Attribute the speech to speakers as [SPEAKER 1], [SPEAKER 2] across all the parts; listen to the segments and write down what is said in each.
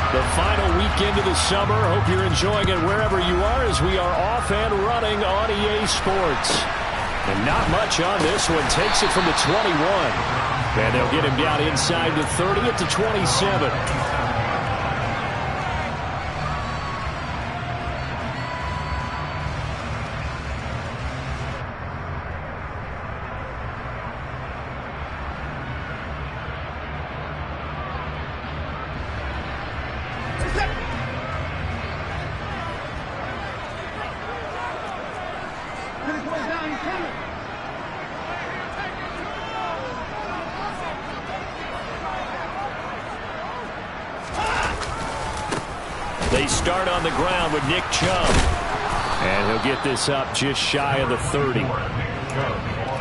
[SPEAKER 1] The final weekend of the summer. Hope you're enjoying it wherever you are as we are off and running on EA Sports. And not much on this one. Takes it from the 21. And they'll get him down inside the 30 at the 27. They start on the ground with Nick Chubb. And he'll get this up just shy of the 30.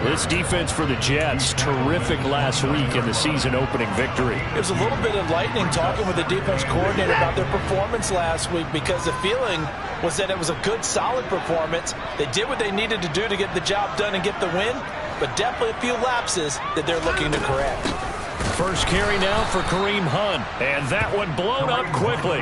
[SPEAKER 1] This defense for the Jets, terrific last week in the season opening victory.
[SPEAKER 2] It was a little bit enlightening talking with the defense coordinator about their performance last week, because the feeling was that it was a good, solid performance. They did what they needed to do to get the job done and get the win, but definitely a few lapses that they're looking to correct.
[SPEAKER 1] First carry now for Kareem Hunt. And that one blown up quickly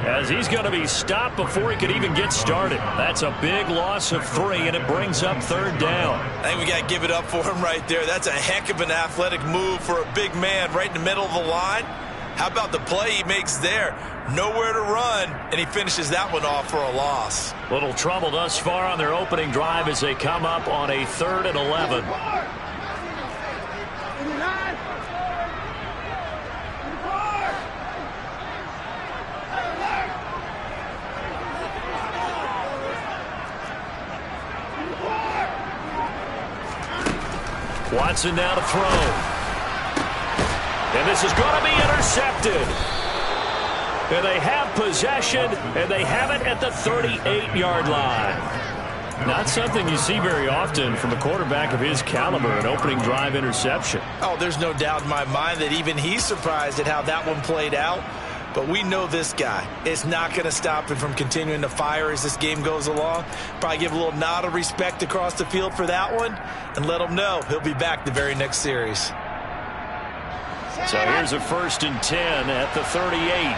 [SPEAKER 1] as he's going to be stopped before he could even get started. That's a big loss of 3, and it brings up third down.
[SPEAKER 3] I think we got to give it up for him right there. That's a heck of an athletic move for a big man right in the middle of the line. How about the play he makes there? Nowhere to run, and he finishes that one off for a loss.
[SPEAKER 1] Little trouble thus far on their opening drive as they come up on a 3rd and 11. Watson now to throw. And this is going to be intercepted. And they have possession, and they have it at the 38-yard line. Not something you see very often from a quarterback of his caliber, an opening drive interception.
[SPEAKER 2] Oh, there's no doubt in my mind that even he's surprised at how that one played out. But we know this guy. It's not going to stop him from continuing to fire as this game goes along. Probably give a little nod of respect across the field for that one and let him know he'll be back the very next series.
[SPEAKER 1] So here's a 1st and 10 at the 38.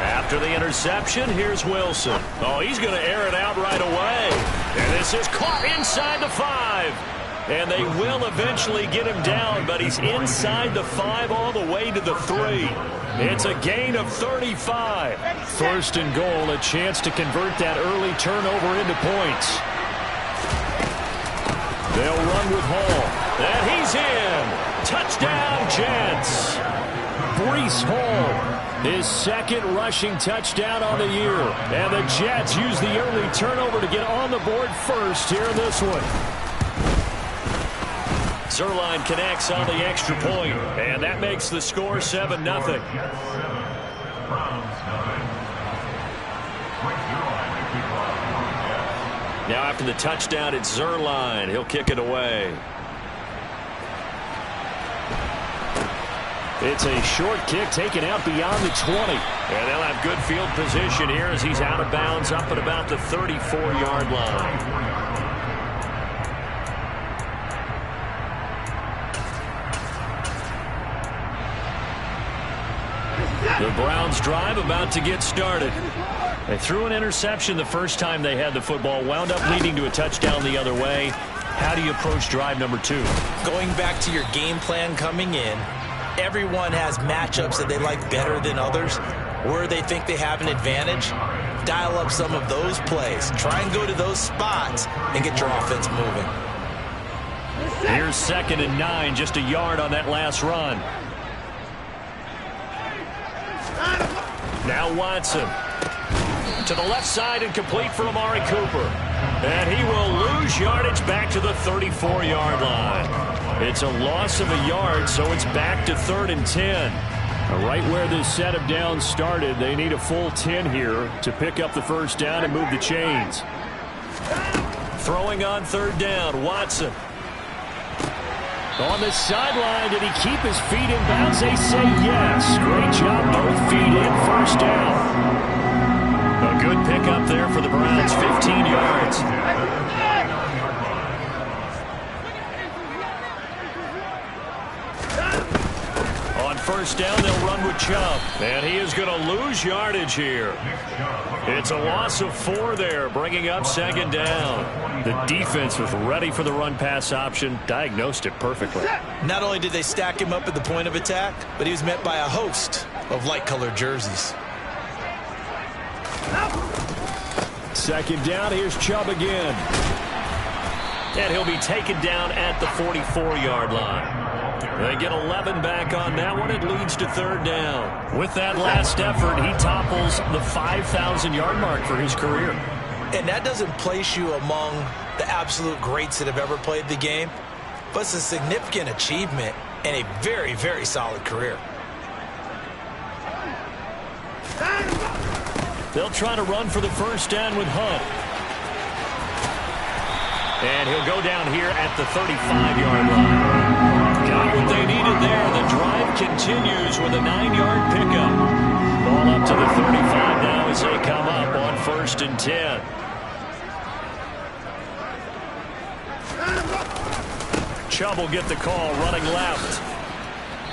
[SPEAKER 1] After the interception, here's Wilson. Oh, he's going to air it out right away. And this is caught inside the 5. And they will eventually get him down, but he's inside the 5 all the way to the 3. It's a gain of 35. 1st and goal, a chance to convert that early turnover into points. They'll run with Hall. And he's in. Touchdown, Jets. Breece Hall. His 2nd rushing touchdown on the year. And the Jets use the early turnover to get on the board first here in this one. Zuerlein connects on the extra point, and that makes the score 7-0. Now after the touchdown, it's Zuerlein. He'll kick it away. It's a short kick taken out beyond the 20. And they'll have good field position here as he's out of bounds up at about the 34-yard line. The Browns drive about to get started. They threw an interception the first time they had the football, wound up leading to a touchdown the other way. How do you approach drive number 2?
[SPEAKER 2] Going back to your game plan coming in, everyone has matchups that they like better than others, where they think they have an advantage. Dial up some of those plays. Try and go to those spots and get your offense moving.
[SPEAKER 1] Here's 2nd and 9, just a yard on that last run. Now Watson to the left side and complete for Amari Cooper. And he will lose yardage back to the 34-yard line. It's a loss of a yard, so it's back to 3rd and 10. Right where this set of downs started, they need a full 10 here to pick up the first down and move the chains. Throwing on 3rd down, Watson. On the sideline, did he keep his feet in bounds? They say yes. Great job, both feet in, first down. A good pickup there for the Browns, 15 yards. first down, they'll run with Chubb. And he is going to lose yardage here. It's a loss of 4 there, bringing up second down. The defense was ready for the run-pass option, diagnosed it perfectly.
[SPEAKER 2] Not only did they stack him up at the point of attack, but he was met by a host of light-colored jerseys.
[SPEAKER 4] Second down, here's Chubb again.
[SPEAKER 1] And he'll be taken down at the 44-yard line. They get 11 back on that one. It leads to third down. With that last effort, he topples the 5,000-yard mark for his career.
[SPEAKER 2] And that doesn't place you among the absolute greats that have ever played the game, but it's a significant achievement and a very, very solid career.
[SPEAKER 1] They'll try to run for the first down with Hunt. And he'll go down here at the 35-yard line. Got what they needed there. The drive continues with a 9-yard pickup. Ball up to the 35 now as they come up on first and 10. Chubb will get the call running left.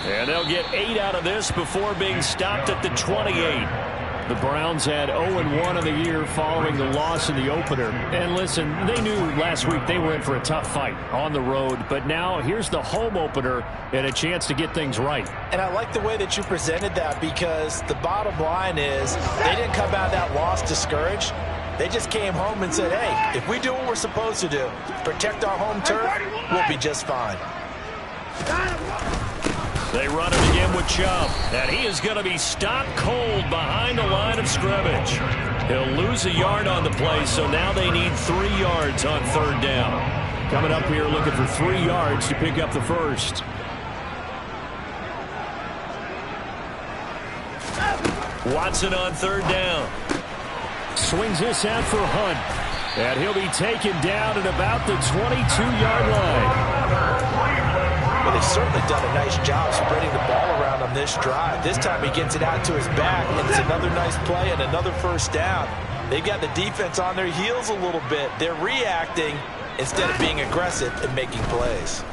[SPEAKER 1] And they'll get 8 out of this before being stopped at the 28. The Browns had 0-1 in the year following the loss in the opener. And listen, they knew last week they were in for a tough fight on the road. But now here's the home opener and a chance to get things right.
[SPEAKER 2] And I like the way that you presented that, because the bottom line is they didn't come out of that loss discouraged. They just came home and said, hey, if we do what we're supposed to do, protect our home turf, we'll be just fine.
[SPEAKER 1] They run it again with Chubb, and he is going to be stopped cold behind the line of scrimmage. He'll lose a yard on the play, so now they need 3 yards on third down.
[SPEAKER 4] Coming up here looking for 3 yards to pick up the first.
[SPEAKER 1] Watson on third down.
[SPEAKER 4] Swings this out for Hunt. And he'll be taken down at about the 22-yard line.
[SPEAKER 2] Well, they've certainly done a nice job spreading the ball around on this drive. This time he gets it out to his back, and it's another nice play and another first down. They've got the defense on their heels a little bit. They're reacting instead of being aggressive and making plays.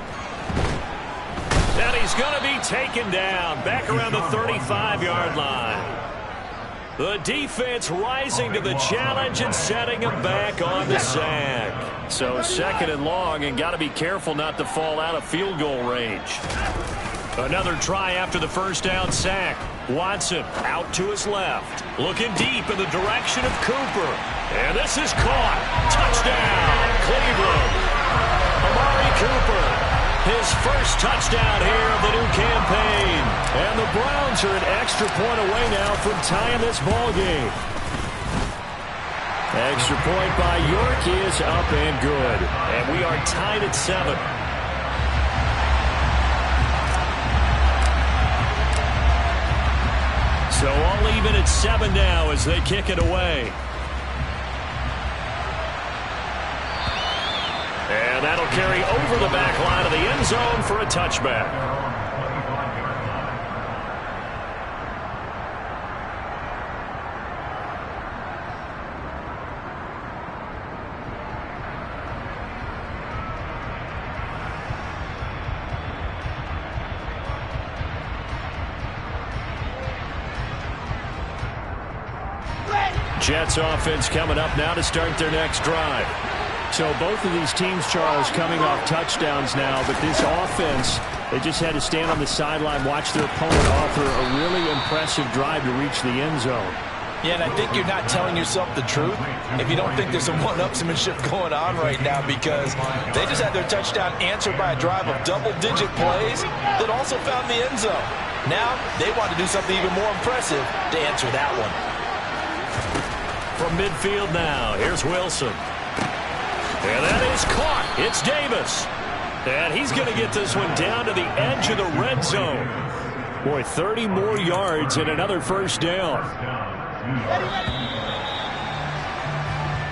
[SPEAKER 1] And he's going to be taken down back around the 35-yard line. The defense rising to the challenge and setting him back on the sack. So second and long, and got to be careful not to fall out of field goal range. Another try after the first down sack. Watson out to his left, looking deep in the direction of Cooper. And this is caught. Touchdown, Cleveland. Amari Cooper. His first touchdown here of the new campaign. And the Browns are an extra point away now from tying this ball game. Extra point by York is up and good. And we are tied at 7. So all even at 7 now as they kick it away. And that'll carry over the back line of the end zone for a touchback. Jets offense coming up now to start their next drive.
[SPEAKER 4] So both of these teams, Charles, coming off touchdowns now, but this offense, they just had to stand on the sideline, watch their opponent offer a really impressive drive to reach the end zone.
[SPEAKER 2] Yeah, and I think you're not telling yourself the truth if you don't think there's some one-upsmanship going on right now, because they just had their touchdown answered by a drive of double-digit plays that also found the end zone. Now they want to do something even more impressive to answer that one.
[SPEAKER 1] From midfield now, here's Wilson. And that is caught. It's Davis. And he's going to get this one down to the edge of the red zone. Boy, 30 more yards and another first down.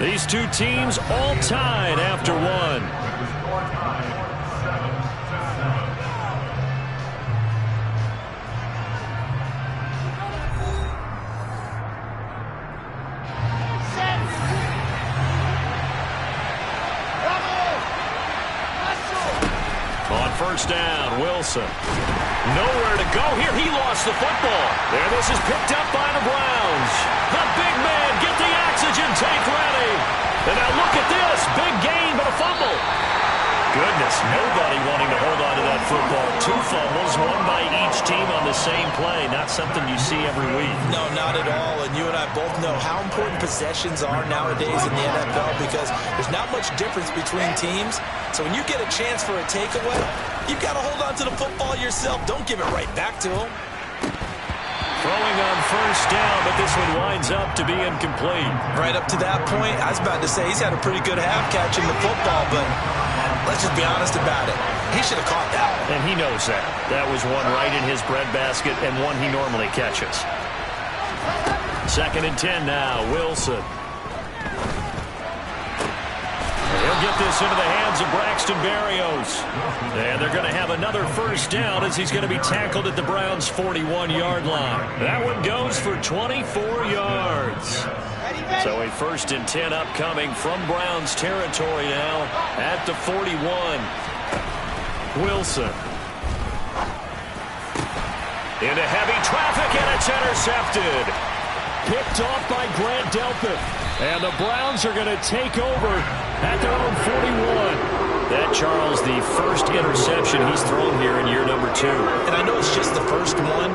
[SPEAKER 1] These two teams all tied after one. first down. Wilson. Nowhere to go here. He lost the football. And this is picked up by the Browns. The big man, get the oxygen tank ready. And now look at this. Big gain, but a fumble. Goodness, nobody wanting to hold on to that football. 2 fumbles, one by each team on the same play. Not something you see every week.
[SPEAKER 2] No, not at all. And you and I both know how important possessions are nowadays in the NFL because there's not much difference between teams. So when you get a chance for a takeaway, you've got to hold on to the football yourself. Don't give it right back to him.
[SPEAKER 1] Throwing on first down, but this one winds up to be incomplete.
[SPEAKER 2] Right up to that point, I was about to say he's had a pretty good half catching the football, but let's just be honest about it. He should have caught that one.
[SPEAKER 1] And he knows that. That was one right in his breadbasket and one he normally catches. 2nd and 10 now. Wilson. He'll get this into the hands of Braxton Berrios. And they're going to have another first down as he's going to be tackled at the Browns' 41-yard line. That one goes for 24 yards. So a 1st and 10 upcoming from Browns territory now at the 41. Wilson. Into heavy traffic, and it's intercepted. Picked off by Grant Delpit. And the Browns are going to take over at their own 41. That, Charles, the first interception he's thrown here in year number 2.
[SPEAKER 2] And I know it's just the first one,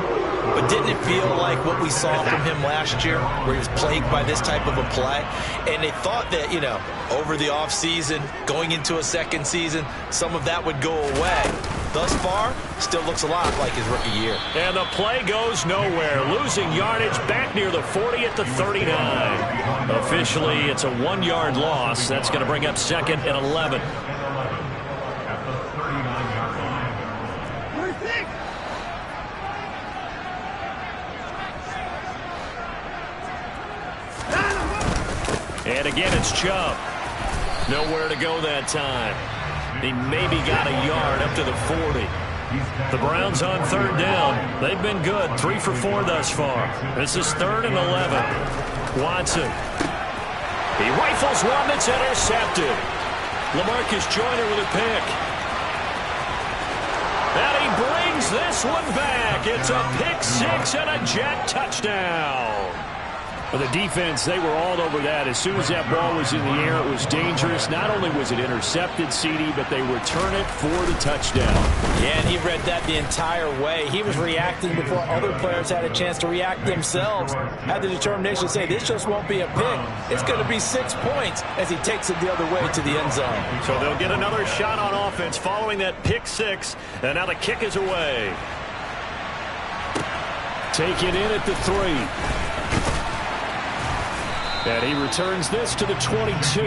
[SPEAKER 2] but didn't it feel like what we saw from him last year where he was plagued by this type of a play? And they thought that, you know, over the offseason, going into a second season, some of that would go away. Thus far, still looks a lot like his rookie year.
[SPEAKER 1] And the play goes nowhere. Losing yardage back near the 40 at the 39. Officially, it's a 1-yard loss. That's going to bring up 2nd and 11. And again, it's Chubb. Nowhere to go that time. He maybe got a yard up to the 40. The Browns on 3rd down. They've been good. 3 for 4 thus far. This is 3rd and 11. Watson. He rifles one that's intercepted. LaMarcus Joyner with a pick. And he brings this one back. It's a pick 6 and a Jet touchdown. For the defense, they were all over that. As soon as that ball was in the air, it was dangerous. Not only was it intercepted, CD, but they return it for the touchdown.
[SPEAKER 2] Yeah, and he read that the entire way. He was reacting before other players had a chance to react themselves. Had the determination to say, this just won't be a pick. It's going to be 6 points as he takes it the other way to the end zone.
[SPEAKER 1] So they'll get another shot on offense following that pick 6. And now the kick is away.
[SPEAKER 4] Taken in at the 3. And he returns this to the 22.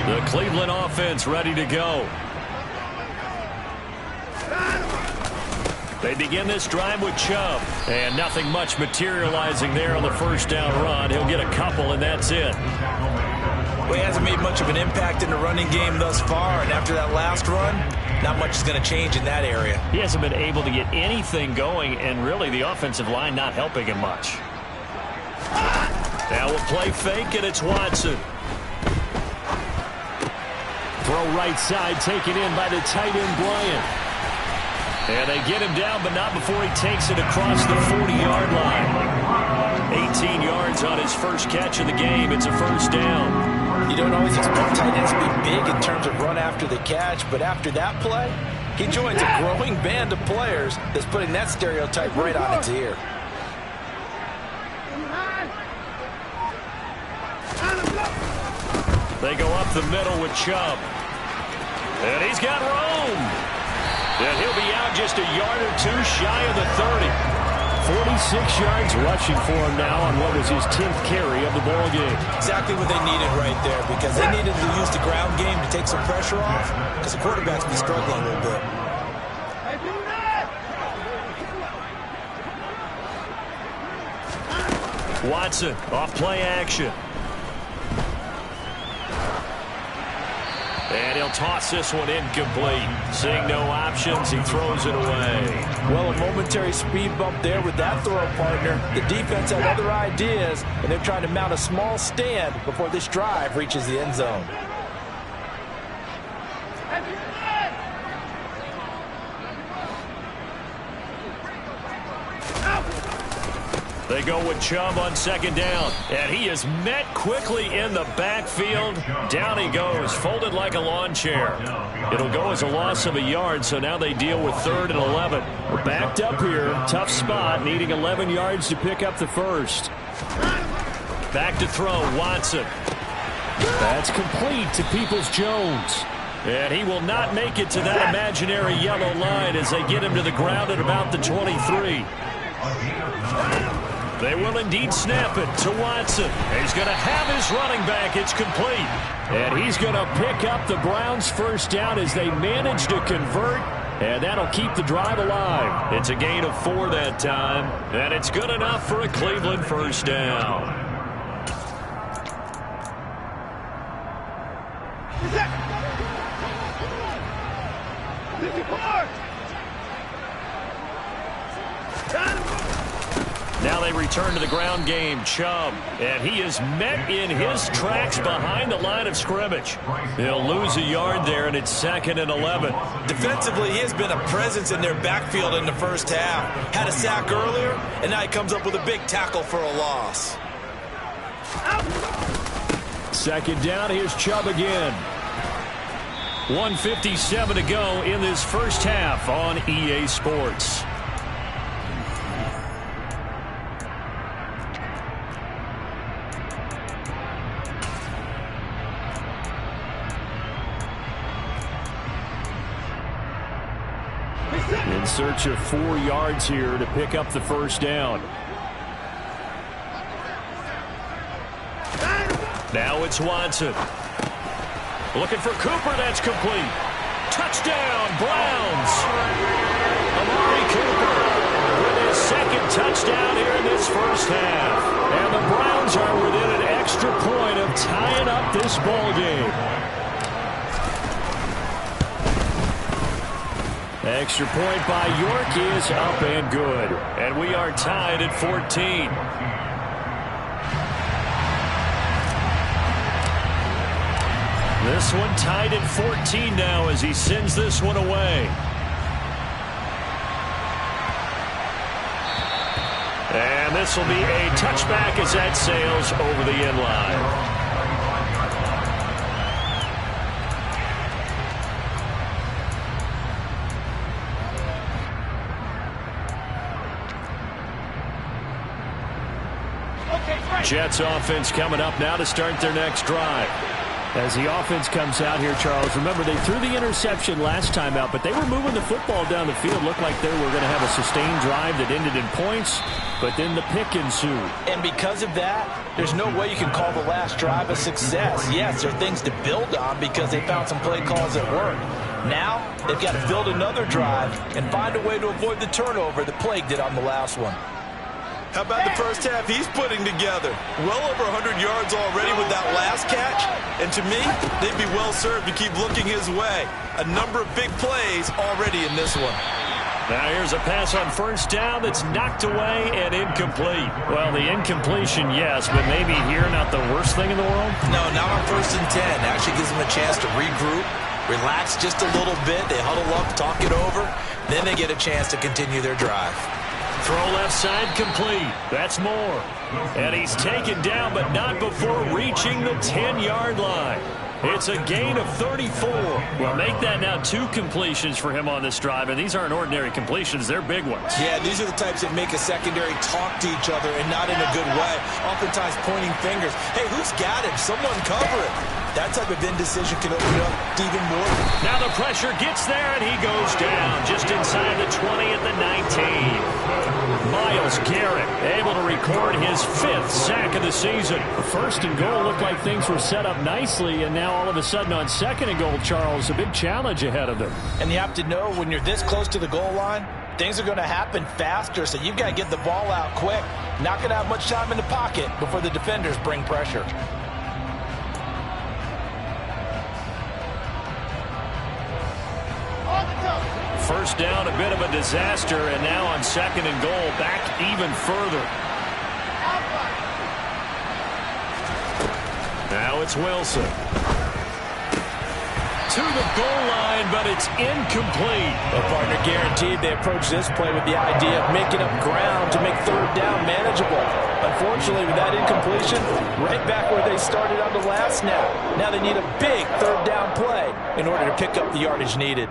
[SPEAKER 1] The Cleveland offense ready to go. They begin this drive with Chubb. And nothing much materializing there on the first down run. He'll get a couple, and that's it.
[SPEAKER 2] Well, he hasn't made much of an impact in the running game thus far. And after that last run, not much is going to change in that area.
[SPEAKER 1] He hasn't been able to get anything going, and really the offensive line not helping him much. Now we'll play fake, and it's Watson.
[SPEAKER 4] Throw right side, taken in by the tight end, Bryant.
[SPEAKER 1] And they get him down, but not before he takes it across the 40-yard line. 18 yards on his first catch of the game. It's a first down.
[SPEAKER 2] You don't always expect tight ends to be big in terms of run after the catch, but after that play, he joins a growing band of players that's putting that stereotype right on its ear.
[SPEAKER 1] They go up the middle with Chubb. And he's got room. And he'll be out just a yard or 2 shy of the 30.
[SPEAKER 4] 46 yards rushing for him now on what was his 10th carry of the ball game.
[SPEAKER 2] Exactly what they needed right there, because they needed to use the ground game to take some pressure off, because the quarterback's been struggling a little bit. Watson
[SPEAKER 1] off play action. And he'll toss this one incomplete. Seeing no options, he throws it away.
[SPEAKER 2] Well, a momentary speed bump there with that throw, partner. The defense had other ideas, and they're trying to mount a small stand before this drive reaches the end zone.
[SPEAKER 1] They go with Chubb on second down, and he is met quickly in the backfield. Down he goes, folded like a lawn chair. It'll go as a loss of a yard, so now they deal with 3rd and 11.
[SPEAKER 4] We're backed up here, tough spot, needing 11 yards to pick up the first.
[SPEAKER 1] Back to throw, Watson.
[SPEAKER 4] That's complete to Peoples-Jones.
[SPEAKER 1] And he will not make it to that imaginary yellow line as they get him to the ground at about the 23. They will indeed snap it to Watson. He's going to have his running back. It's complete.
[SPEAKER 4] And he's going to pick up the Browns' first down as they manage to convert. And that'll keep the drive alive.
[SPEAKER 1] It's a gain of 4 that time. And it's good enough for a Cleveland first down. Now they return to the ground game. Chubb, and he is met in his tracks behind the line of scrimmage. He'll lose a yard there, and it's 2nd and 11.
[SPEAKER 2] Defensively, he has been a presence in their backfield in the first half. Had a sack earlier, and now he comes up with a big tackle for a loss.
[SPEAKER 4] Second down, here's Chubb again.
[SPEAKER 1] 1:57 to go in this first half on EA Sports.
[SPEAKER 4] In search of 4 yards here to pick up the first down.
[SPEAKER 1] Now it's Watson. Looking for Cooper. That's complete. Touchdown, Browns. Amari Cooper with his 2nd touchdown here in this first half. And the Browns are within an extra point of tying up this ball game.
[SPEAKER 4] Extra point by York is up and good.
[SPEAKER 1] And we are tied at 14. This one tied at 14 now as he sends this one away. And this will be a touchback as that sails over the end line. Jets offense coming up now to start their next drive.
[SPEAKER 4] As the offense comes out here, Charles, remember they threw the interception last time out, but they were moving the football down the field. Looked like they were going to have a sustained drive that ended in points, but then the pick ensued.
[SPEAKER 2] And because of that, there's no way you can call the last drive a success. Yes, there are things to build on because they found some play calls that work. Now, they've got to build another drive and find a way to avoid the turnover that plagued it on the last one.
[SPEAKER 3] How about the first half he's putting together? Well over 100 yards already with that last catch. And to me, they'd be well served to keep looking his way. A number of big plays already in this one.
[SPEAKER 1] Now here's a pass on first down that's knocked away and incomplete.
[SPEAKER 4] Well, the incompletion, yes, but maybe here not the worst thing in the world?
[SPEAKER 2] No, not on 1st and 10. Actually gives them a chance to regroup, relax just a little bit. They huddle up, talk it over. Then they get a chance to continue their drive.
[SPEAKER 1] Throw left side complete. That's Moore. And he's taken down, but not before reaching the 10-yard line. It's a gain of 34.
[SPEAKER 4] Well, make that now 2 completions for him on this drive, and these aren't ordinary completions. They're big ones.
[SPEAKER 2] Yeah, these are the types that make a secondary talk to each other and not in a good way. Oftentimes pointing fingers. Hey, who's got him? Someone cover it. That type of indecision can open up even more.
[SPEAKER 1] Now the pressure gets there, and he goes down just inside the 20 at the 19. Myles Garrett able to record his 5th sack of the season.
[SPEAKER 4] First and goal looked like things were set up nicely, and now all of a sudden on 2nd and goal, Charles, a big challenge ahead of them.
[SPEAKER 2] And you have to know when you're this close to the goal line, things are going to happen faster, so you've got to get the ball out quick. Not going to have much time in the pocket before the defenders bring pressure.
[SPEAKER 1] first down, a bit of a disaster, and now on 2nd and goal, back even further. Now it's Wilson. To the goal line, but it's incomplete.
[SPEAKER 2] The partner guaranteed they approach this play with the idea of making up ground to make 3rd down manageable. Unfortunately, with that incompletion, right back where they started on the last snap. Now they need a big 3rd down play in order to pick up the yardage needed.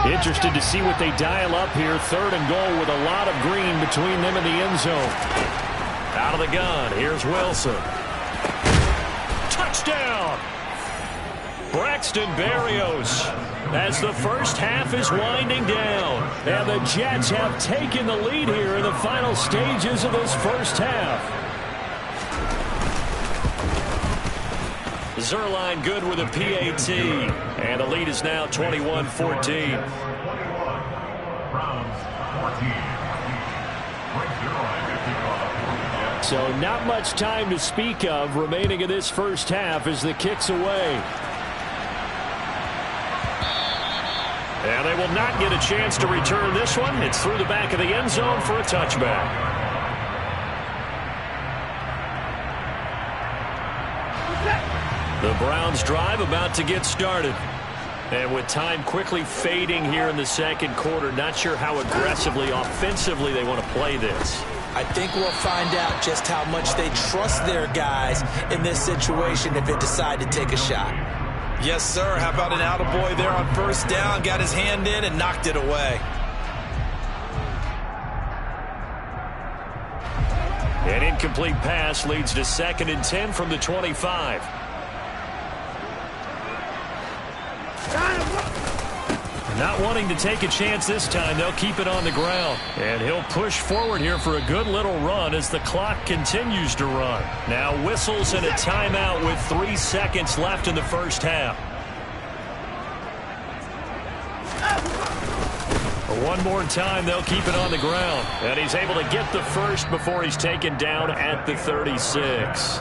[SPEAKER 4] Interested to see what they dial up here. 3rd and goal with a lot of green between them and the end zone.
[SPEAKER 1] Out of the gun, here's Wilson. Touchdown! Braxton Berrios, as the first half is winding down. And the Jets have taken the lead here in the final stages of this first half. Zuerlein good with a PAT, and the lead is now 21-14.
[SPEAKER 4] So not much time to speak of remaining in this first half as the kick's away.
[SPEAKER 1] And they will not get a chance to return this one. It's through the back of the end zone for a touchback. The Browns drive about to get started. And with time quickly fading here in the 2nd quarter, not sure how aggressively, offensively they want to play this.
[SPEAKER 2] I think we'll find out just how much they trust their guys in this situation if they decide to take a shot.
[SPEAKER 3] Yes, sir. How about an attaboy there on 1st down? Got his hand in and knocked it away.
[SPEAKER 1] An incomplete pass leads to 2nd and 10 from the 25. Not wanting to take a chance this time, they'll keep it on the ground. And he'll push forward here for a good little run as the clock continues to run. Now whistles and a timeout with 3 seconds left in the first half. One more time, they'll keep it on the ground. And he's able to get the first before he's taken down at the 36.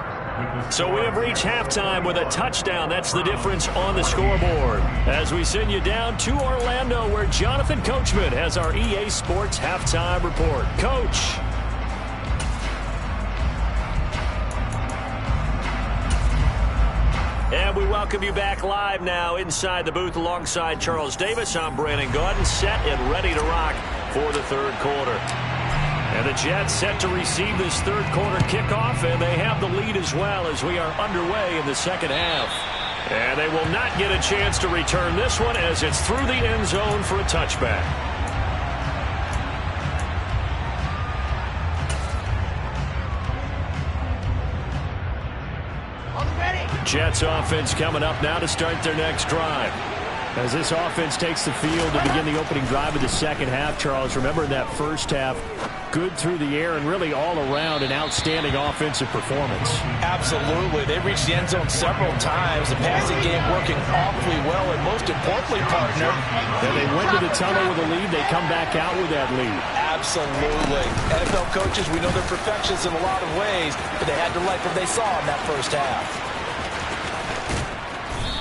[SPEAKER 1] So we have reached halftime with a touchdown. That's the difference on the scoreboard. As we send you down to Orlando, where Jonathan Coachman has our EA Sports Halftime Report. Coach. And we welcome you back live now inside the booth alongside Charles Davis. I'm Brandon Gaudin, set and ready to rock for the 3rd quarter. And the Jets set to receive this 3rd quarter kickoff, and they have the lead as well as we are underway in the 2nd half. And they will not get a chance to return this one as it's through the end zone for a touchback. Jets offense coming up now to start their next drive. As this offense takes the field to begin the opening drive of the 2nd half, Charles, remember in that first half, good through the air and really all around an outstanding offensive performance.
[SPEAKER 2] Absolutely. They reached the end zone several times. The passing game working awfully well, and most importantly, partner,
[SPEAKER 4] and they went to the tunnel with a lead. They come back out with that lead.
[SPEAKER 2] Absolutely. NFL coaches, we know they're perfectionists in a lot of ways, but they had to like what they saw in that first half.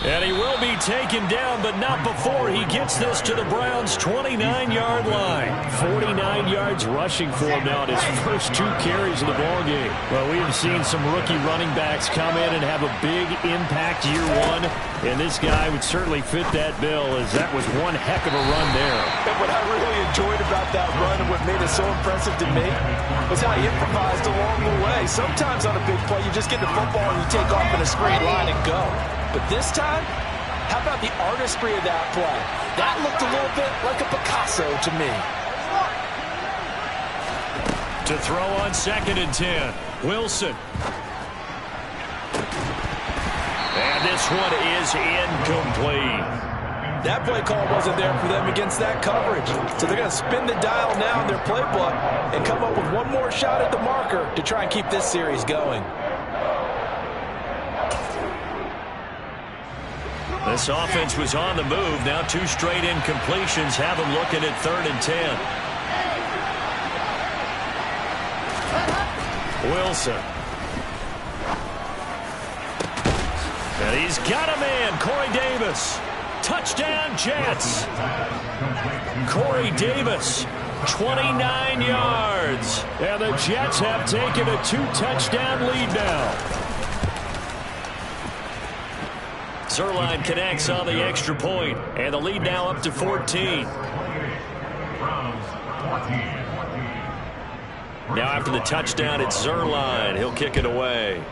[SPEAKER 1] And he will be taken down, but not before he gets this to the Browns' 29-yard line. 49 yards rushing for him now in his first 2 carries of the ballgame. Well, we have seen some rookie running backs come in and have a big impact year 1, and this guy would certainly fit that bill, as that was one heck of a run there.
[SPEAKER 2] And what I really enjoyed about that run and what made it so impressive to me was how he improvised along the way. Sometimes on a big play, you just get the football and you take off in a straight line and go. But this time, how about the artistry of that play? That looked a little bit like a Picasso to me.
[SPEAKER 1] To throw on 2nd and 10, Wilson. And this one is incomplete.
[SPEAKER 2] That play call wasn't there for them against that coverage. So they're going to spin the dial now in their playbook and come up with one more shot at the marker to try and keep this series going.
[SPEAKER 1] This offense was on the move. Now 2 straight incompletions have them looking at 3rd and 10. Wilson. And he's got a man, Corey Davis. Touchdown, Jets. Corey Davis, 29 yards. And the Jets have taken a 2-touchdown lead now. Zuerlein connects on the extra point, and the lead now up to 14. Now after the touchdown, it's Zuerlein. He'll kick it away.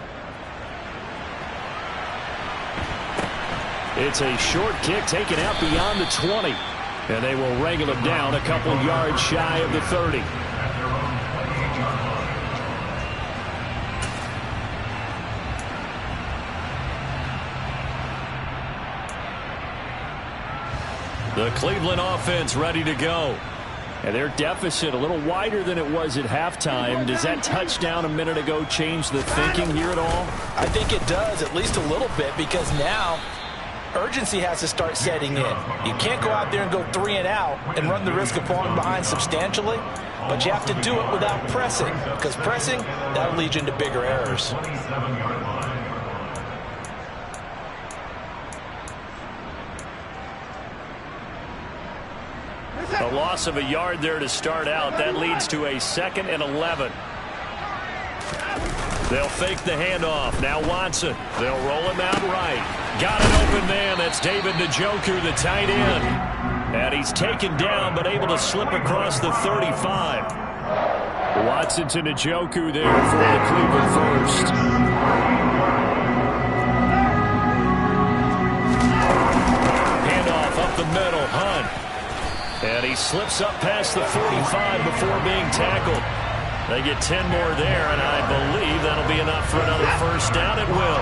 [SPEAKER 1] It's a short kick taken out beyond the 20. And they will wrangle him down a couple yards shy of the 30. The Cleveland offense ready to go. And their deficit a little wider than it was at halftime. Does that touchdown a minute ago change the thinking here at all?
[SPEAKER 2] I think it does, at least a little bit, because now urgency has to start setting in. You can't go out there and go 3 and out and run the risk of falling behind substantially, but you have to do it without pressing, because pressing, that'll lead you into bigger errors.
[SPEAKER 1] A loss of a yard there to start out. That leads to a 2nd and 11. They'll fake the handoff. Now Watson. They'll roll him out right. Got an open man. That's David Njoku, the tight end. And he's taken down but able to slip across the 35. Watson to Njoku there for the Cleveland first. Handoff up the middle. Hunt. And he slips up past the 45 before being tackled. They get 10 more there, and I believe that'll be enough for another first down. It will.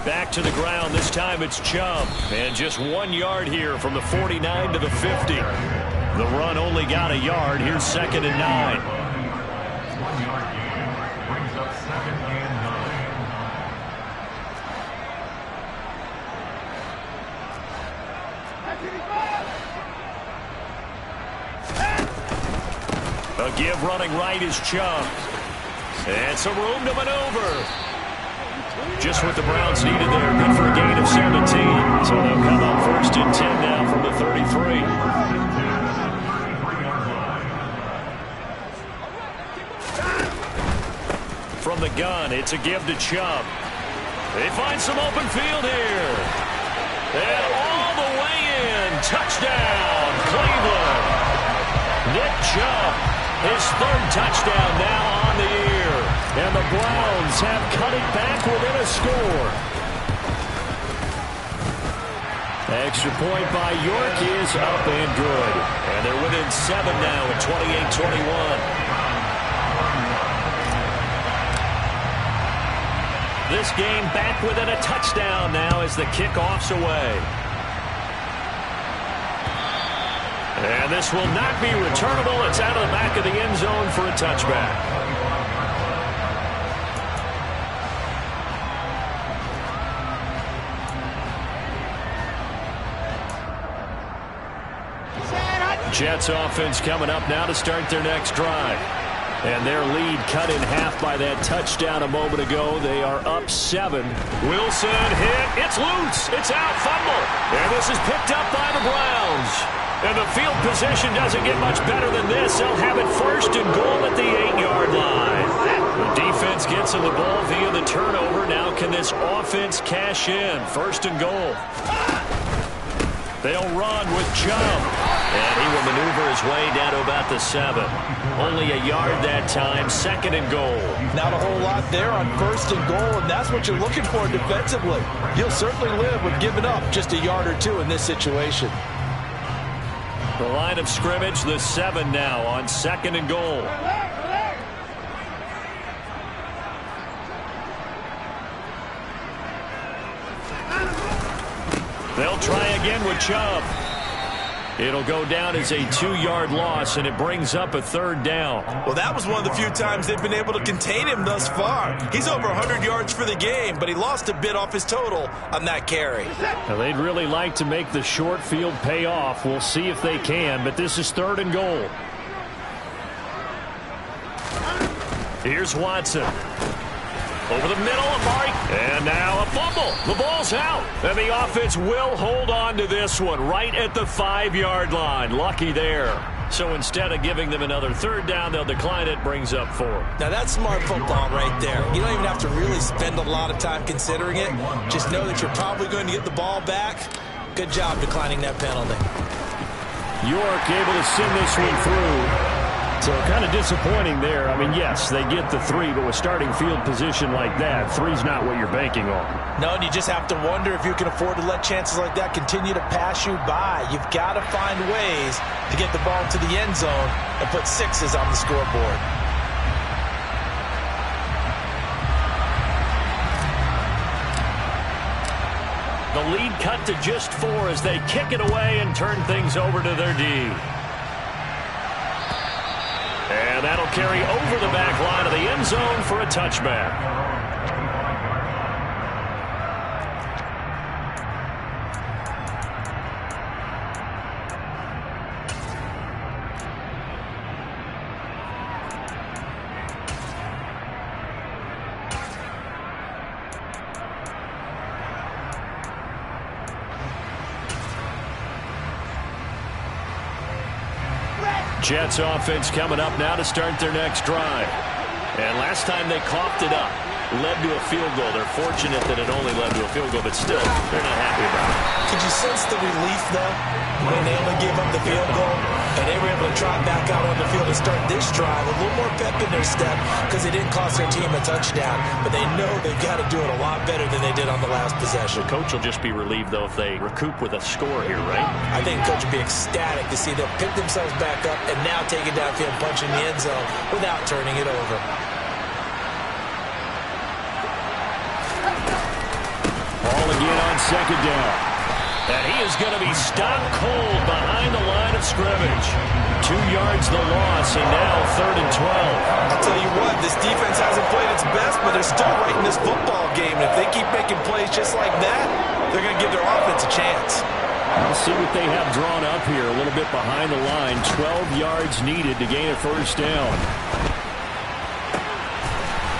[SPEAKER 1] Back to the ground. This time it's Chubb. And just 1 yard here from the 49 to the 50. The run only got a yard. Here's 2nd and 9.
[SPEAKER 5] 1 yard gain brings up 2nd and
[SPEAKER 1] 9. A give running right is Chubb. And some room to maneuver. Just what the Browns needed there. Good for a gain of 17. So they'll come up 1st and 10 now from the 33. From the gun, it's a give to Chubb. They find some open field here. And all the way in. Touchdown, Cleveland. Nick Chubb, his 3rd touchdown now on the year. And the Browns have cut it back within a score. Extra point by York is up and good. And they're within 7 now at 28-21. This game back within a touchdown now as the kickoff's away. And this will not be returnable. It's out of the back of the end zone for a touchback. Jets offense coming up now to start their next drive. And their lead cut in half by that touchdown a moment ago. They are up 7. Wilson hit. It's loose. It's out. Fumble. And this is picked up by the Browns. And the field position doesn't get much better than this. They'll have it 1st and goal at the 8-yard line. The defense gets in the ball via the turnover. Now can this offense cash in? 1st and goal. They'll run with Chubb. And he will maneuver his way down to about the 7. Only a yard that time. 2nd and goal.
[SPEAKER 2] Not a whole lot there on 1st and goal, and that's what you're looking for defensively. You'll certainly live with giving up just a yard or 2 in this situation.
[SPEAKER 1] The line of scrimmage, the 7 now on 2nd and goal. They'll try again with Chubb.
[SPEAKER 4] It'll go down as a 2-yard loss, and it brings up a 3rd down.
[SPEAKER 2] Well, that was one of the few times they've been able to contain him thus far. He's over 100 yards for the game, but he lost a bit off his total on that carry.
[SPEAKER 4] Now, they'd really like to make the short field pay off. We'll see if they can, but this is 3rd and goal. Here's Watson. Over the middle, Amari. And now a fumble. The ball's out. And the offense will hold on to this one right at the 5-yard line. Lucky there. So instead of giving them another 3rd down, they'll decline it. Brings up 4.
[SPEAKER 2] Now that's smart football right there. You don't even have to really spend a lot of time considering it. Just know that you're probably going to get the ball back. Good job declining that penalty.
[SPEAKER 4] York able to send this one through. So kind of disappointing there. I mean, yes, they get the 3, but with starting field position like that, 3's not what you're banking on.
[SPEAKER 2] No, and you just have to wonder if you can afford to let chances like that continue to pass you by. You've got to find ways to get the ball to the end zone and put 6s on the scoreboard.
[SPEAKER 4] The lead cut to just 4 as they kick it away and turn things over to their D. And that'll carry over the back line of the end zone for a touchback. Jets offense coming up now to start their next drive. And last time they coughed it up, led to a field goal. They're fortunate that it only led to a field goal, but still, they're not happy about it.
[SPEAKER 2] Could you sense the relief, though, when they only gave up the field goal and they were able to trot back out on the field and start this drive a little more pep in their step because it didn't cost their team a touchdown, but they know they've got to do it a lot better than they did on the last possession.
[SPEAKER 4] The coach will just be relieved, though, if they recoup with a score here, right?
[SPEAKER 2] I think coach will be ecstatic to see them pick themselves back up and now take it downfield, punch in the end zone without turning it over.
[SPEAKER 4] Ball again on 2nd down. And he is going to be stopped cold behind the line of scrimmage. 2 yards the loss, and now 3rd and 12.
[SPEAKER 2] I'll tell you what, this defense hasn't played its best, but they're still right in this football game. And if they keep making plays just like that, they're going to give their offense a chance.
[SPEAKER 4] We'll see what they have drawn up here. A little bit behind the line. 12 yards needed to gain a 1st down.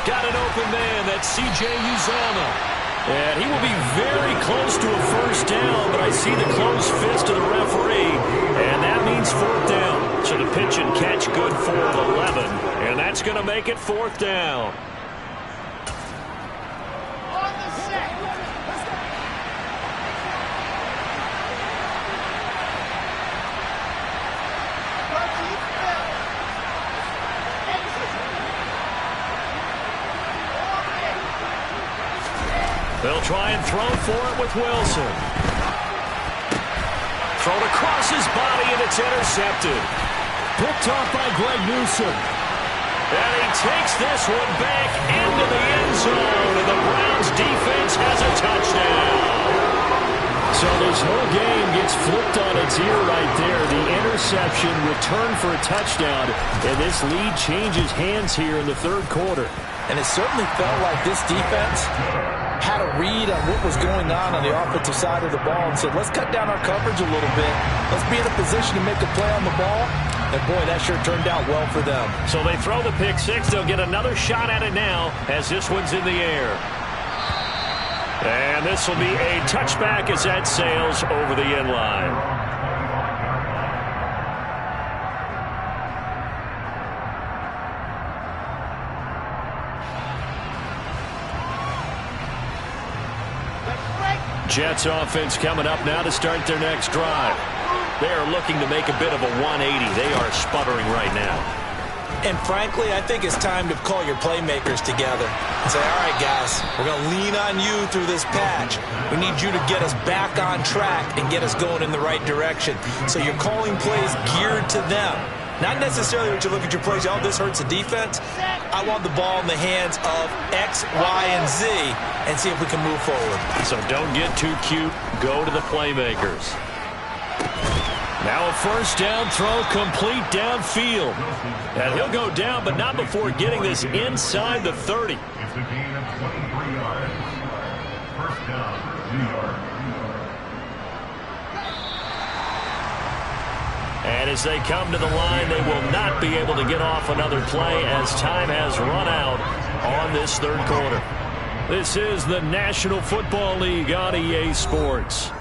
[SPEAKER 4] Got an open man. That's C.J. Uzomah. And he will be very close to a 1st down, but I see the closed fist of the referee, and that means 4th down. So the pitch and catch good for 11, and that's going to make it 4th down. They'll try and throw for it with Wilson. Thrown across his body, and it's intercepted. Picked off by Greg Newsome. And he takes this one back into the end zone, and the Browns defense has a touchdown. So this whole game gets flipped on its ear right there. The interception, return for a touchdown, and this lead changes hands here in the 3rd quarter.
[SPEAKER 2] And it certainly felt like this defense had a read on what was going on the offensive side of the ball and said, let's cut down our coverage a little bit. Let's be in a position to make a play on the ball. And, boy, that sure turned out well for them.
[SPEAKER 4] So they throw the pick 6. They'll get another shot at it now as this one's in the air. And this will be a touchback as that sails over the end line. Jets offense coming up now to start their next drive. They are looking to make a bit of a 180. They are sputtering right now.
[SPEAKER 2] And frankly, I think it's time to call your playmakers together and say, all right, guys, we're going to lean on you through this patch. We need you to get us back on track and get us going in the right direction. So you're calling plays geared to them. Not necessarily what you look at your plays, oh, this hurts the defense. I want the ball in the hands of X, Y, and Z and see if we can move forward.
[SPEAKER 4] So don't get too cute. Go to the playmakers.
[SPEAKER 1] Now a first down throw complete downfield. And he'll go down, but not before getting this inside the 30.
[SPEAKER 5] It's a gain of 23 yards. First down, New York.
[SPEAKER 1] And as they come to the line, they will not be able to get off another play as time has run out on this third quarter. This is the National Football League on EA Sports.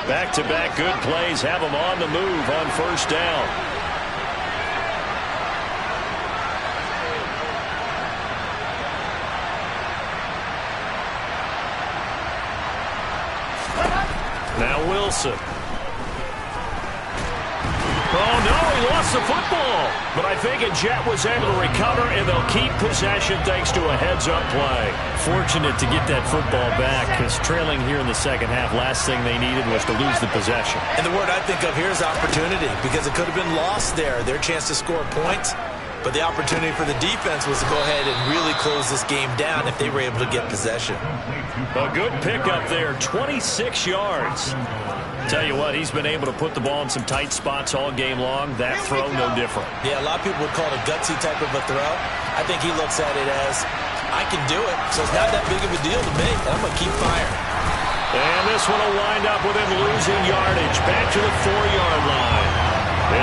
[SPEAKER 1] Back-to-back good plays have them on the move on first down. Now Wilson. Oh, no, he lost the football. But I think a Jet was able to recover, and they'll keep possession thanks to a heads-up play.
[SPEAKER 4] Fortunate to get that football back, because trailing here in the second half, last thing they needed was to lose the possession.
[SPEAKER 2] And the word I think of here is opportunity, because it could have been lost there. Their chance to score points. But the opportunity for the defense was to go ahead and really close this game down if they were able to get possession.
[SPEAKER 1] A good pickup there, 26 yards. Tell you what, he's been able to put the ball in some tight spots all game long. That throw, no different.
[SPEAKER 2] Yeah, a lot of people would call it a gutsy type of a throw. I think he looks at it as, I can do it, so it's not that big of a deal to me. I'm going to keep firing.
[SPEAKER 1] And this one will wind up with him losing yardage back to the 4-yard line.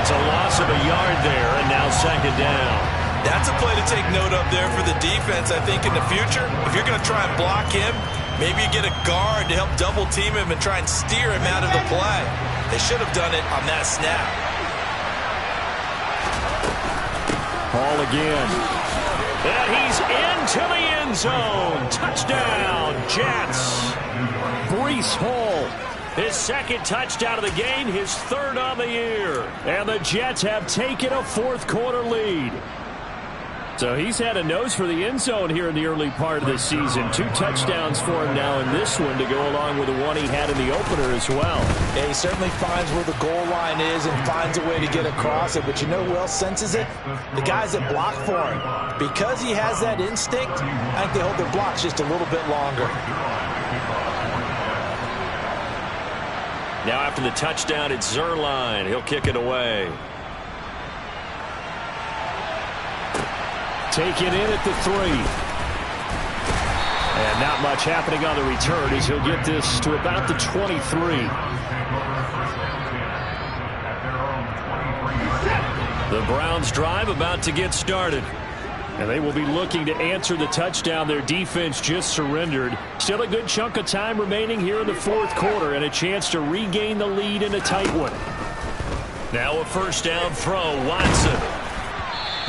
[SPEAKER 1] It's a loss of a yard there, and now second down.
[SPEAKER 2] That's a play to take note of there for the defense, I think, in the future. If you're going to try and block him, maybe you get a guard to help double-team him and try and steer him out of the play. They should have done it on that snap.
[SPEAKER 4] Ball again.
[SPEAKER 1] And he's into the end zone. Touchdown, Jets. Breece Hall. His second touchdown of the game, his third on the year. And the Jets have taken a fourth-quarter lead. So he's had a nose for the end zone here in the early part of the season. 2 touchdowns for him now in this one to go along with the one he had in the opener as well.
[SPEAKER 2] Yeah, he certainly finds where the goal line is and finds a way to get across it. But you know who else senses it? The guys that block for him. Because he has that instinct, I think they hold their blocks just a little bit longer.
[SPEAKER 1] Now after the touchdown, it's Zuerlein. He'll kick it away.
[SPEAKER 4] Taken in at the 3. And not much happening on the return as he'll get this to about the 23.
[SPEAKER 1] The Browns drive about to get started.
[SPEAKER 4] And they will be looking to answer the touchdown their defense just surrendered. Still a good chunk of time remaining here in the fourth quarter and a chance to regain the lead in a tight one.
[SPEAKER 1] Now a first down throw, Watson.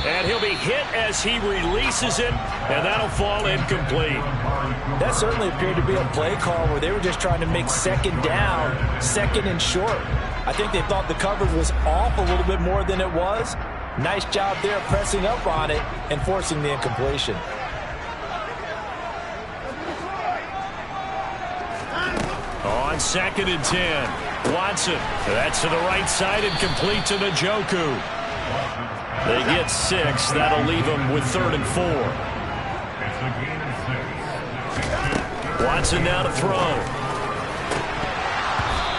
[SPEAKER 1] And he'll be hit as he releases it, and that'll fall incomplete.
[SPEAKER 2] That certainly appeared to be a play call where they were just trying to make second down, second and short. I think they thought the coverage was off a little bit more than it was. Nice job there pressing up on it and forcing the incompletion.
[SPEAKER 1] On second and 10, Watson. That's to the right side and complete to Njoku. They get 6. That'll leave them with 3rd and 4. Watson now to throw.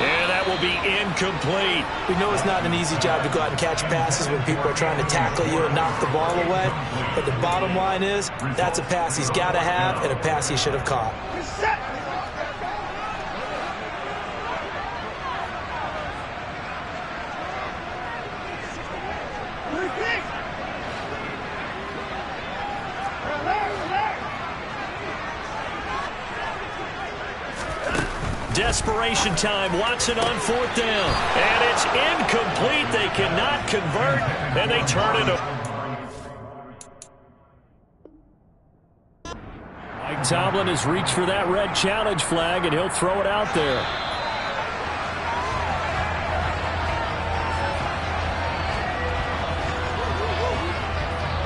[SPEAKER 1] And that will be incomplete.
[SPEAKER 2] We know it's not an easy job to go out and catch passes when people are trying to tackle you and knock the ball away. But the bottom line is, that's a pass he's got to have and a pass he should have caught.
[SPEAKER 1] Desperation time. Watson on 4th down. And it's incomplete. They cannot convert, and they turn it over.
[SPEAKER 4] Mike Tomlin has reached for that red challenge flag, and he'll throw it out there.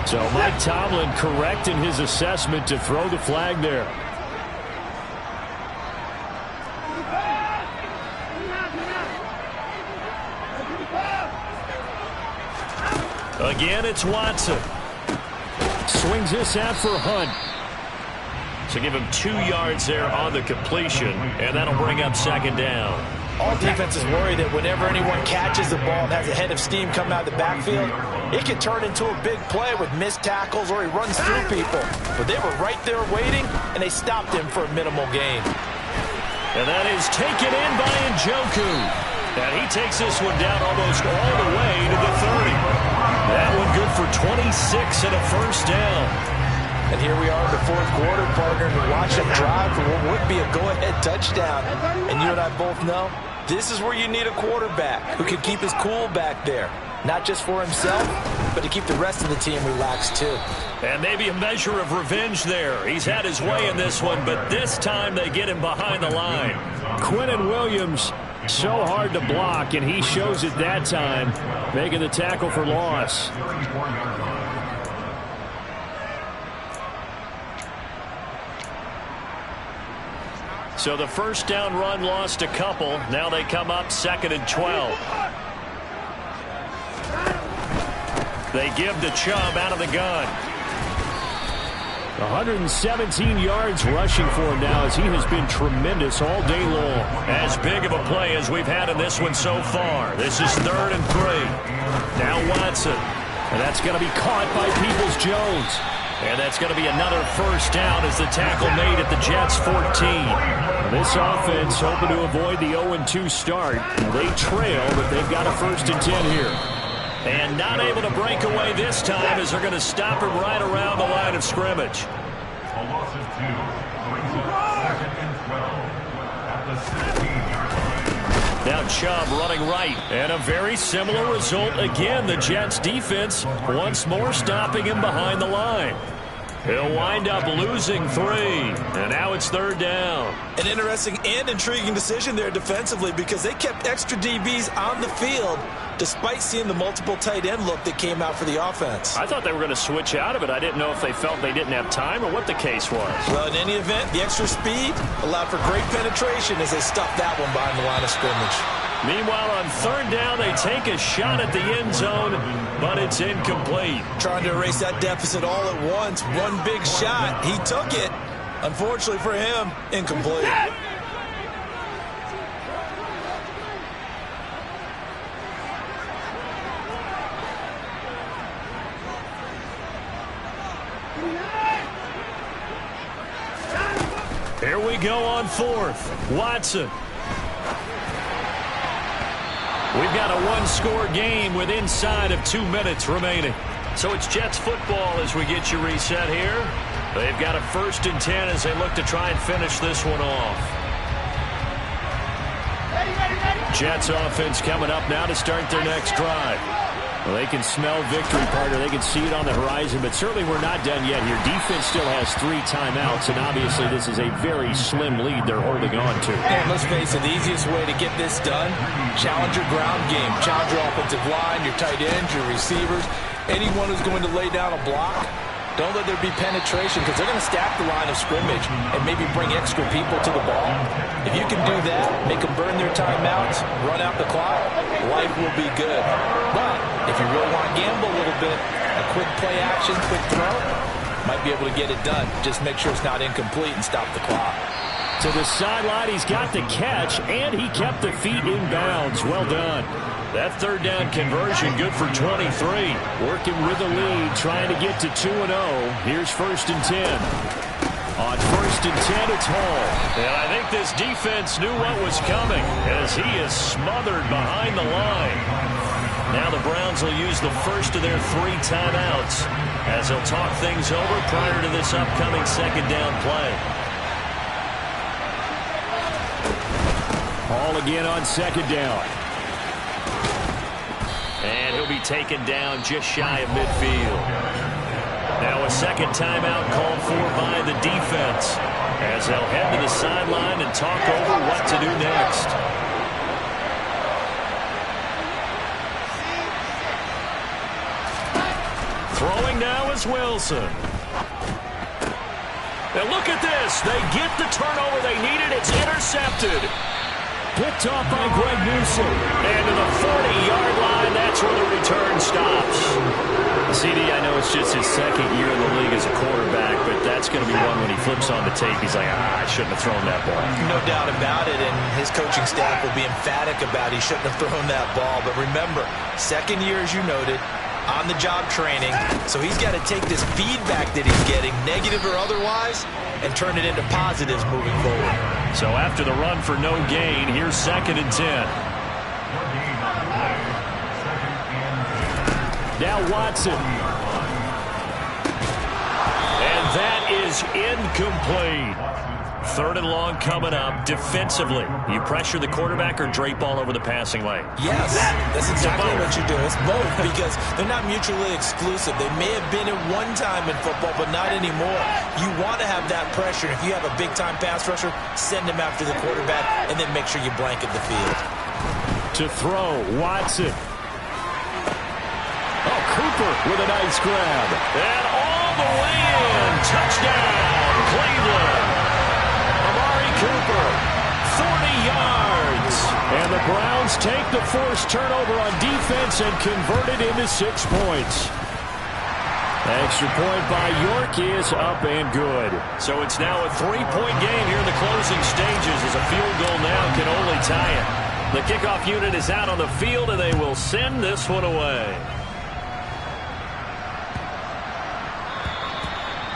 [SPEAKER 4] So Mike Tomlin correct in his assessment to throw the flag there. Again, it's Watson. swings this out for Hunt.
[SPEAKER 1] So give him 2 yards there on the completion, and that'll bring up second down.
[SPEAKER 2] All defenses worry that whenever anyone catches the ball and has a head of steam coming out of the backfield, it can turn into a big play with missed tackles or he runs through people. But they were right there waiting, and they stopped him for a minimal gain.
[SPEAKER 1] And that is taken in by Njoku. And he takes this one down almost all the way to the 30. That one good for 26 and a first down.
[SPEAKER 2] And here we are in the fourth quarter, partner, and watch them drive for what would be a go-ahead touchdown. And you and I both know this is where you need a quarterback who can keep his cool back there. Not just for himself, but to keep the rest of the team relaxed too.
[SPEAKER 1] And maybe a measure of revenge there. He's had his way in this one, but this time they get him behind the line.
[SPEAKER 4] Quinnen Williams, so hard to block, and he shows it that time, making the tackle for loss. So the first down run lost a couple. Now they come up 2nd and 12. They give to Chubb out of the gun. 117 yards rushing for him now as he has been tremendous all day long.
[SPEAKER 1] As big of a play as we've had in this one so far. This is 3rd and 3. Now Watson.
[SPEAKER 4] And that's going to be caught by Peoples-Jones.
[SPEAKER 1] And that's going to be another first down as the tackle made at the Jets' 14.
[SPEAKER 4] This offense hoping to avoid the 0-2 start. They trail, but they've got a 1st and 10 here.
[SPEAKER 1] And not able to break away this time as they're going to stop him right around the line of scrimmage.
[SPEAKER 5] A loss of 2. Brings up 2nd and 12 at the 16-yard line.
[SPEAKER 1] Now Chubb running right. And a very similar result again. The Jets defense once more stopping him behind the line. He'll wind up losing 3. And now it's 3rd down.
[SPEAKER 2] An interesting and intriguing decision there defensively because they kept extra DBs on the field despite seeing the multiple tight end look that came out for the offense.
[SPEAKER 1] I thought they were going to switch out of it. I didn't know if they felt they didn't have time or what the case was.
[SPEAKER 2] Well, in any event, the extra speed allowed for great penetration as they stuffed that one behind the line of scrimmage.
[SPEAKER 1] Meanwhile, on 3rd down, they take a shot at the end zone, but it's incomplete.
[SPEAKER 2] Trying to erase that deficit all at once. One big shot. He took it. Unfortunately for him, incomplete.
[SPEAKER 1] Here we go on 4th. Watson. We've got a 1-score game with inside of 2 minutes remaining. So it's Jets football as we get you reset here. They've got a 1st and 10 as they look to try and finish this one off. Jets offense coming up now to start their next drive.
[SPEAKER 4] Well, they can smell victory, partner. They can see it on the horizon, but certainly we're not done yet here. Defense still has 3 timeouts, and obviously this is a very slim lead they're holding on to.
[SPEAKER 2] And let's face it, the easiest way to get this done, challenge your ground game. Challenge your offensive line, your tight ends, your receivers, anyone who's going to lay down a block. Don't let there be penetration because they're going to stack the line of scrimmage and maybe bring extra people to the ball. If you can do that, make them burn their timeouts, run out the clock, life will be good. But if you really want to gamble a little bit, a quick play action, quick throw, might be able to get it done. Just make sure it's not incomplete and stop the clock.
[SPEAKER 4] To the sideline, he's got the catch, and he kept the feet in bounds. Well done.
[SPEAKER 1] That 3rd down conversion good for 23.
[SPEAKER 4] Working with the lead, trying to get to 2-0. Here's 1st and 10. On 1st and 10, it's Hall.
[SPEAKER 1] And I think this defense knew what was coming as he is smothered behind the line. Now the Browns will use the first of their 3 timeouts as they'll talk things over prior to this upcoming 2nd down play.
[SPEAKER 4] Hall again on 2nd down.
[SPEAKER 1] And he'll be taken down just shy of midfield. Now a 2nd timeout called for by the defense as they'll head to the sideline and talk over what to do next. Throwing now is Wilson. And look at this. They get the turnover they needed. It's intercepted.
[SPEAKER 4] picked off by Greg Newsome.
[SPEAKER 1] And to the 40-yard line, that's where the return stops.
[SPEAKER 4] CD, I know it's just his second year in the league as a quarterback, but that's going to be one when he flips on the tape. He's like, I shouldn't have thrown that ball.
[SPEAKER 2] No doubt about it, and his coaching staff will be emphatic about he shouldn't have thrown that ball. But remember, second year, as you noted, on-the-job training, so he's got to take this feedback that he's getting, negative or otherwise, and turn it into positives moving forward.
[SPEAKER 1] So after the run for no gain, here's 2nd and 10.
[SPEAKER 4] Now Watson.
[SPEAKER 1] And that is incomplete. 3rd and long coming up. Defensively, you pressure the quarterback or drape all over the passing lane?
[SPEAKER 2] Yes, that's exactly what you do. It's both because they're not mutually exclusive. They may have been at one time in football, but not anymore. You want to have that pressure. If you have a big-time pass rusher, send him after the quarterback, and then make sure you blanket the field.
[SPEAKER 4] To throw, Watson. Oh, Cooper with a nice grab.
[SPEAKER 1] And all the way in. Touchdown, Cleveland. Amari Cooper, 40 yards.
[SPEAKER 4] And the Browns take the forced turnover on defense and convert it into 6 points. Extra point by York is up and good.
[SPEAKER 1] So it's now a 3-point game here in the closing stages as a field goal now can only tie it. The kickoff unit is out on the field, and they will send this one away.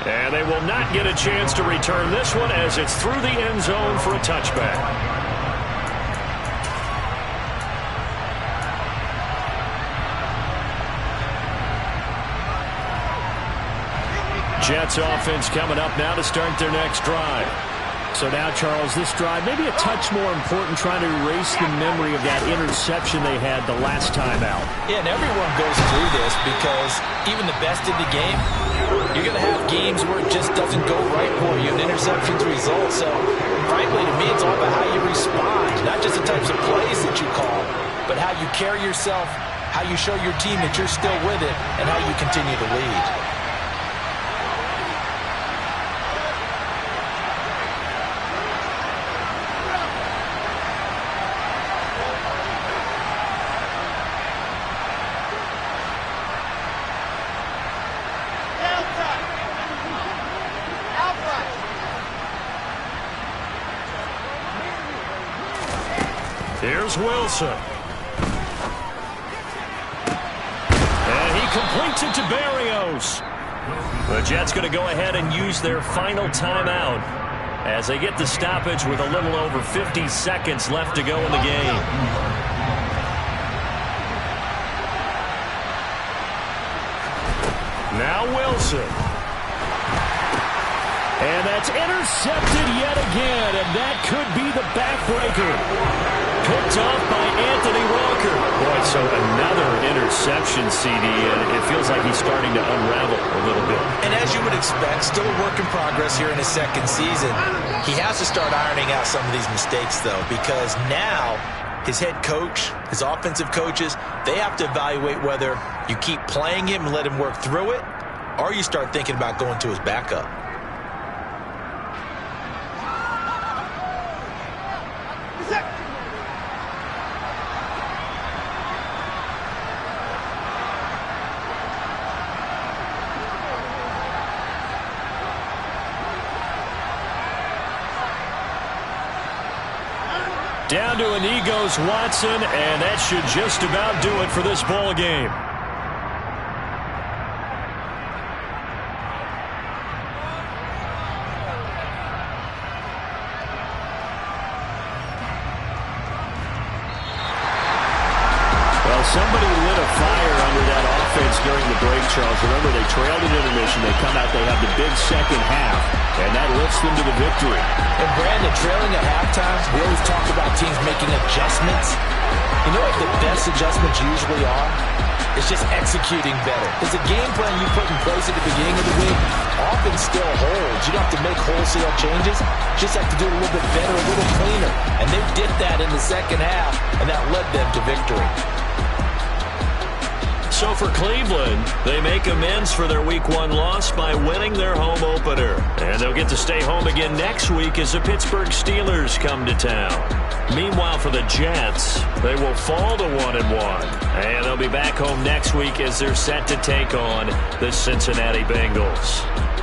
[SPEAKER 1] And they will not get a chance to return this one as it's through the end zone for a touchback. Jets offense coming up now to start their next drive. So now, Charles, this drive maybe a touch more important, trying to erase the memory of that interception they had the last time out.
[SPEAKER 2] Yeah, and everyone goes through this because even the best in the game, you're going to have games where it just doesn't go right for you and interceptions result. So, frankly, to me, it's all about how you respond, not just the types of plays that you call, but how you carry yourself, how you show your team that you're still with it, and how you continue to lead.
[SPEAKER 1] Here's Wilson. And he completes it to Berrios. The Jets going to go ahead and use their final timeout as they get the stoppage with a little over 50 seconds left to go in the game. Now Wilson.
[SPEAKER 4] And that's intercepted yet again, and that could be the backbreaker. Picked off by Anthony Walker.
[SPEAKER 1] Boy, so another interception, CD, and it feels like he's starting to unravel a little bit.
[SPEAKER 2] And as you would expect, still a work in progress here in his second season. He has to start ironing out some of these mistakes, though, because now his head coach, his offensive coaches, they have to evaluate whether you keep playing him and let him work through it, or you start thinking about going to his backup.
[SPEAKER 1] Down to a knee goes Watson, and that should just about do it for this ball game.
[SPEAKER 4] Well, somebody lit a fire under that offense during the break, Charles. Remember, they trailed at intermission. They come out, they have the big second half, and that lifts them to the victory.
[SPEAKER 2] And Brandon, trailing at halftime, we always talk about teams making adjustments. You know what the best adjustments usually are? It's just executing better. Because the game plan you put in place at the beginning of the week often still holds. You don't have to make wholesale changes. You just have to do it a little bit better, a little cleaner. And they did that in the second half, and that led them to victory.
[SPEAKER 1] So for Cleveland, they make amends for their Week 1 loss by winning their home opener. And they'll get to stay home again next week as the Pittsburgh Steelers come to town. Meanwhile, for the Jets, they will fall to 1-1. And they'll be back home next week as they're set to take on the Cincinnati Bengals.